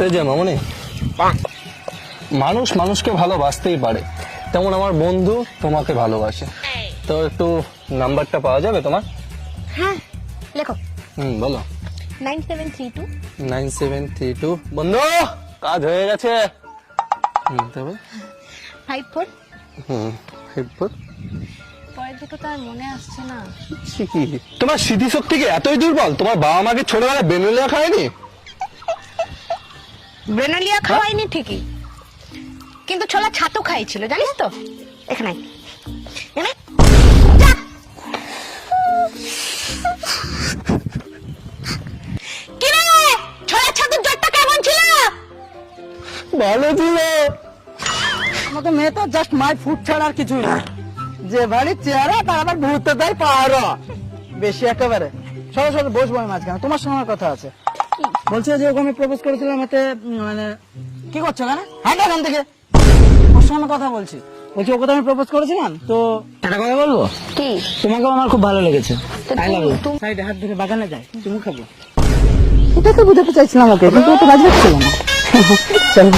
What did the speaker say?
এই যে মামনি, মানুষ মানুষকে ভালোবাসতেই পারে, তেমন আমার বন্ধু তোমাকে ভালোবাসে। তো একটু নাম্বারটা পাওয়া যাবে তোমার? হ্যাঁ লেখো। বলো। 9732 9732। বন্ধু, কাজ হয়ে গেছে। তবে 54। 54। পরের দুটো তো আর মনে আসছে না। তোমার স্মৃতিশক্তি কি এতই দুর্বল? তোমার বাবা মাকে ছোটবেলায় বেনুলিয়া খায়নি? ব্রেনালিয়া খাওয়াইনি ঠিকই, কিন্তু ছোলা ছাতু খাইছিল, জানিস তো? এখানে কি রে, ছোলা ছাতুর জটটা কেমন ছিল? ভালো ছিল। আমাদের মেয়ে তো জাস্ট মাই ফুড ছাড়া আর কিছুই না। যে বাড়ির চেহারা তার আবার ভূতে দেয় পাহাড় বেশি একেবারে। সরো সরো, বসবো আমি মাঝখানে, তোমার সঙ্গে আমার কথা আছে। বলছি যে ওকে আমি প্রপোজ করেছিলাম, এতে মানে কি করছো কেন? হ্যাঁ এখান থেকে ওর সঙ্গে কথা বলছি। বলছি ওকে তো আমি প্রপোজ করেছিলাম, তো একটা কথা বলবো কি? তোমাকেও আমার খুব ভালো লেগেছে। I love you. সাইডে হাত ধরে বাগানে যাই, তুমি খাবো। এটা তো বুঝাতে চাইছিলাম ওকে, কিন্তু ও তো রাজি হচ্ছিল না। চলো।